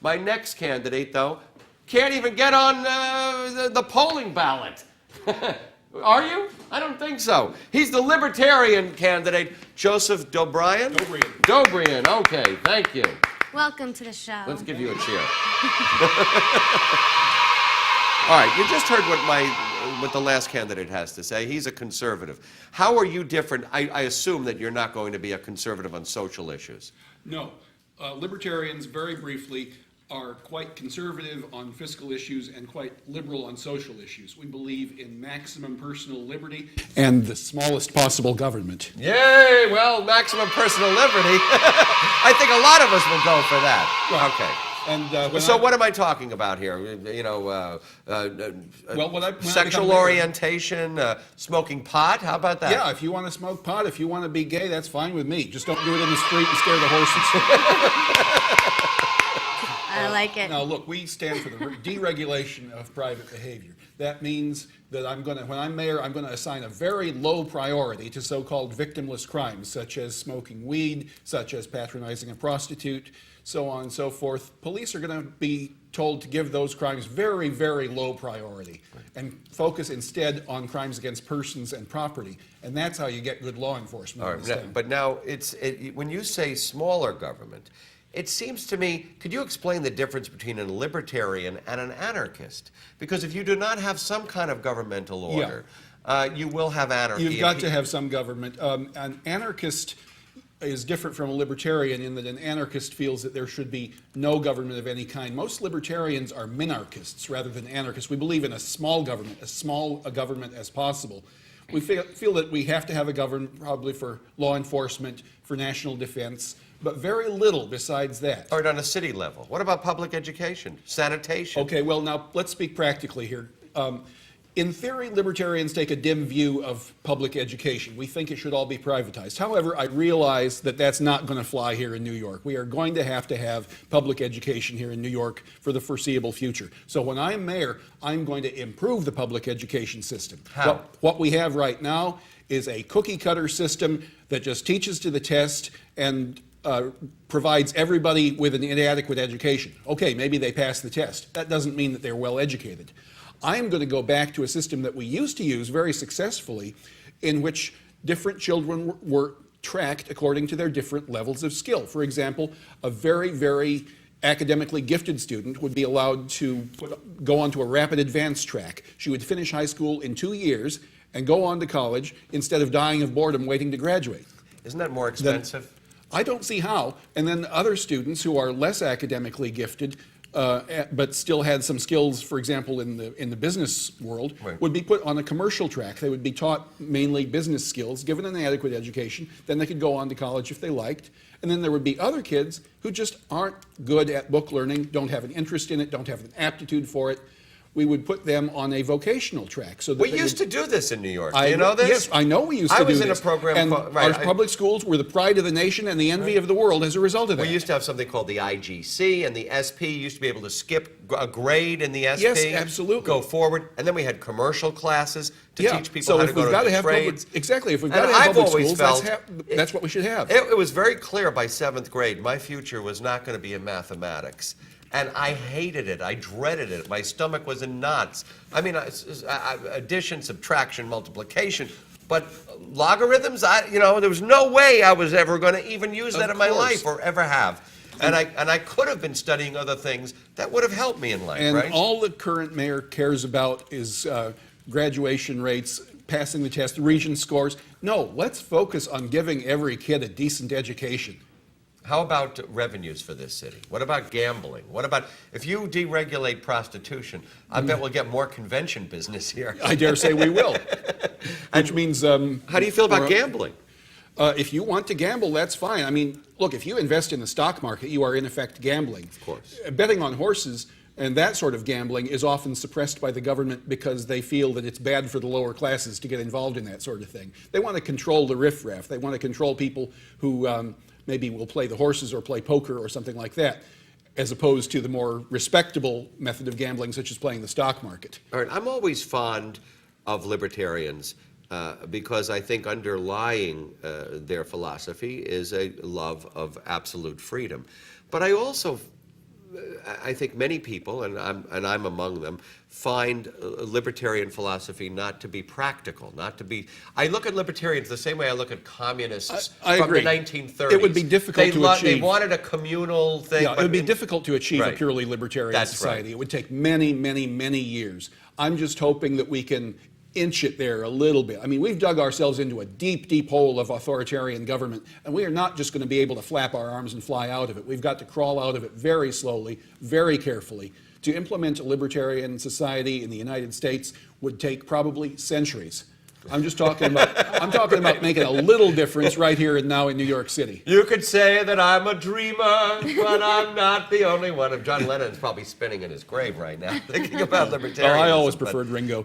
My next candidate, though, can't even get on the polling ballot. Are you? I don't think so. He's the Libertarian candidate, Joseph Dobrian. Dobrian, okay, thank you. Welcome to the show. Let's give you a cheer. All right, you just heard what the last candidate has to say. He's a conservative. How are you different? I assume that you're not going to be a conservative on social issues. No. Libertarians, very briefly, are quite conservative on fiscal issues and quite liberal on social issues. We believe in maximum personal liberty and the smallest possible government. Yay! Well, maximum personal liberty. I think a lot of us will go for that. Right. Okay. And so what am I talking about here? You know, sexual orientation, smoking pot? How about that? Yeah, if you want to smoke pot, if you want to be gay, that's fine with me. Just don't do it in the street and scare the horses. I like it. Now, look, we stand for the deregulation of private behavior. That means that when I'm mayor, I'm going to assign a very low priority to so-called victimless crimes, such as smoking weed, such as patronizing a prostitute, so on and so forth. Police are going to be told to give those crimes very, very low priority and focus instead on crimes against persons and property. And that's how you get good law enforcement. All right, but now, when you say smaller government, it seems to me, could you explain the difference between a libertarian and an anarchist? Because if you do not have some kind of governmental order, you will have anarchy. You've got to have some government. An anarchist is different from a libertarian in that an anarchist feels that there should be no government of any kind. Most libertarians are minarchists rather than anarchists. We believe in a small government, as small a government as possible. We feel that we have to have a government probably for law enforcement, for national defense, but very little besides that. All right, on a city level. What about public education, sanitation? Okay, well, now let's speak practically here. In theory, libertarians take a dim view of public education. We think it should all be privatized. However, I realize that that's not going to fly here in New York. We are going to have public education here in New York for the foreseeable future. So when I'm mayor, I'm going to improve the public education system. How? What we have right now is a cookie-cutter system that just teaches to the test and provides everybody with an inadequate education. Okay, maybe they pass the test. That doesn't mean that they're well educated. I'm going to go back to a system that we used to use very successfully, in which different children were tracked according to their different levels of skill. For example, a very, very academically gifted student would be allowed to go onto a rapid advance track. She would finish high school in 2 years and go on to college instead of dying of boredom waiting to graduate. Isn't that more expensive? I don't see how. And then other students who are less academically gifted but still had some skills, for example, in the business world, right, would be put on a commercial track. They would be taught mainly business skills, given an adequate education. Then they could go on to college if they liked. And then there would be other kids who just aren't good at book learning, don't have an interest in it, don't have an aptitude for it. We would put them on a vocational track. So that we used to do this in New York. Do you know this? Yes, I know we used to do this. I was in a program and called... Our public schools were the pride of the nation and the envy of the world as a result of that. We used to have something called the IGC, and the SP used to be able to skip a grade in the SP. Yes, absolutely. Go forward. And then we had commercial classes to teach people how to go to the trades. Exactly. If we've got to have public schools, that's what we should have. It was very clear by 7th grade my future was not going to be in mathematics. And I hated it. I dreaded it. My stomach was in knots. I mean, addition, subtraction, multiplication. But logarithms, there was no way I was ever going to even use that in my life or ever have. And I could have been studying other things that would have helped me in life, right? And all the current mayor cares about is graduation rates, passing the test, Regent scores. No, let's focus on giving every kid a decent education. How about revenues for this city? What about gambling? What about, if you deregulate prostitution, I bet we'll get more convention business here. I dare say we will. Which means... how do you feel about gambling? If you want to gamble, that's fine. I mean, look, if you invest in the stock market, you are in effect gambling. Of course. Betting on horses and that sort of gambling is often suppressed by the government because they feel that it's bad for the lower classes to get involved in that sort of thing. They want to control the riffraff. They want to control people who... maybe we'll play the horses or play poker or something like that, as opposed to the more respectable method of gambling, such as playing the stock market. All right, I'm always fond of libertarians because I think underlying their philosophy is a love of absolute freedom. But I also I think many people, and I'm among them, find libertarian philosophy not to be practical, not to be. I look at libertarians the same way I look at communists I from agree. the 1930s. It would be difficult to They achieve. wanted a communal thing. Yeah, it but would be in- difficult to achieve a Right. purely libertarian That's society. right. It would take many, many, many years. I'm just hoping that we can inch it there a little bit. I mean, we've dug ourselves into a deep, deep hole of authoritarian government, and we are not just going to be able to flap our arms and fly out of it. We've got to crawl out of it very slowly, very carefully. To implement a libertarian society in the United States would take probably centuries. I'm talking about making a little difference right here and now in New York City. You could say that I'm a dreamer, but I'm not the only one. And John Lennon's probably spinning in his grave right now, thinking about Oh, libertarianism. I always but- preferred Ringo.